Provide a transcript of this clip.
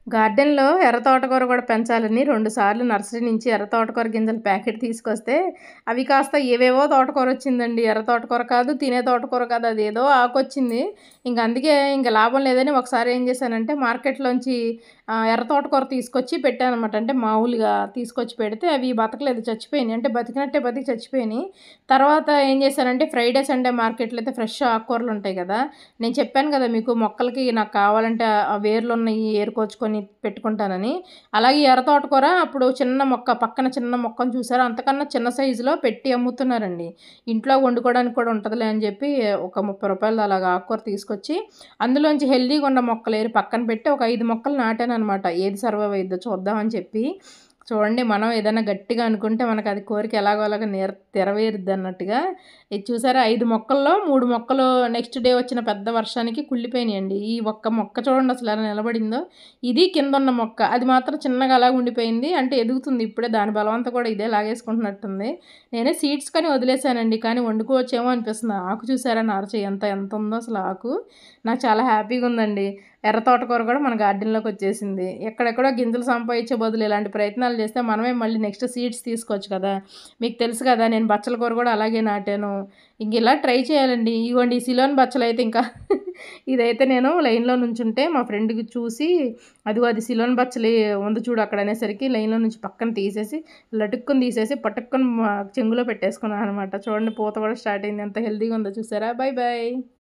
గార్డెన్‌లో ఎర్ర తోటకూర కూడా పెంచాలని 2 సార్లు నర్సరీ నుంచి ఎర్ర తోటకూర గింజల ప్యాకెట్ తీసుకొస్తే, అవి కాస్త ఏవేవో తోటకూరొచ్చిందండి. ఎర్ర తోటకూర కాదు, తినే తోటకూర కాదు, అదేదో ఆకొచ్చింది. అందుకే లాభం లేదని ఒకసారి ఏం చేశానంటే మార్కెట్‌లోంచి ఎర్ర తోటకూర తీసుకొచ్చి పెట్టాననమాట. అంటే మామూలుగా తీసుకొచ్చి పెడితే అవి బతకలేదు, చచ్చిపోయినాయి. అంటే బతికినట్టే బతికి చచ్చిపోయినాయి. తర్వాత ఏం చేశానంటే ఫ్రైడే, సండే మార్కెట్‌లో అయితే ఫ్రెష్ ఆకుకూరలుంటాయి కదా! నేను చెప్పాను కదా మీకు మొక్కలకి నాకు కావాలంటే ఆ వేర్లున్నయి ఏరుకొచ్చుకొని పెట్టుకుంటానని. అలాగే ఎర్ర తోటకూర అప్పుడు చిన్న మొక్క పక్కన చిన్న మొక్కను చూసారా, అంతకన్నా చిన్న సైజులో పెట్టి అమ్ముతున్నారండి. ఇంట్లో వండుకోవడానికి కూడా ఉంటదిలే అని చెప్పి ఒక రూ. 30 అలాగా ఆకుకూర తీసుకొచ్చి అందులోంచి హెల్తీగా ఉన్న మొక్కలు ఏరి పక్కన పెట్టి ఒక 5 మొక్కలు నాటాననమాట. ఏది సర్వైవ్ అయిద్దో చూద్దామని చెప్పి. చూడండి, మనం ఏదైనా గట్టిగా అనుకుంటే మనకు అది కోరిక ఎలాగోలాగా నెరవేరుద్ది అన్నట్టుగా. ఇది చూసారా, 5 మొక్కల్లో 3 మొక్కలు నెక్స్ట్ డే వచ్చిన పెద్ద వర్షానికి కుళ్ళిపోయినాయండి. ఈ ఒక్క మొక్క చూడండి అసలు ఎలా నిలబడిందో. ఇది కిందున్న మొక్క, అది మాత్రం చిన్నగా అలాగ ఉండిపోయింది. అంటే ఎదుగుతుంది ఇప్పుడే, దాని బలవంతా కూడా ఇదే లాగేసుకుంటున్నట్టుంది. నేనే సీడ్స్ కానీ వదిలేసానండి, కానీ వండుకోవచ్చేమో అనిపిస్తుంది. ఆకు చూసారా నారచెయ్యి ఎంత ఉందో అసలు ఆకు. నాకు చాలా హ్యాపీగా ఉందండి. ఎర్ర తోటకూర కూడా మన గార్డెన్‌లోకి వచ్చేసింది. ఎక్కడెక్కడో గింజలు సంపాదించే బదులు ఇలాంటి ప్రయత్నాలు చేస్తే మనమే మళ్ళీ నెక్స్ట్ సీడ్స్ తీసుకోవచ్చు కదా! మీకు తెలుసు కదా, నేను బచ్చల కూర కూడా అలాగే నాటాను. ఇలా ట్రై చేయాలండి. ఇగోండి, ఈ సిలోన్ బచ్చలైతే ఇంకా ఇదైతే నేను లైన్‌లో నుంచుంటే మా ఫ్రెండ్‌కి చూసి, అదిగో అది సిలోన్ బచ్చలి ఉంది చూడు అక్కడ అనేసరికి లైన్‌లో నుంచి పక్కన తీసేసి లటుక్కుని తీసేసి పటుక్కుని చెంగులో పెట్టేసుకున్నాననమాట. చూడండి, పూత కూడా స్టార్ట్ అయింది. ఎంత హెల్తీగా ఉందో చూసారా. By by.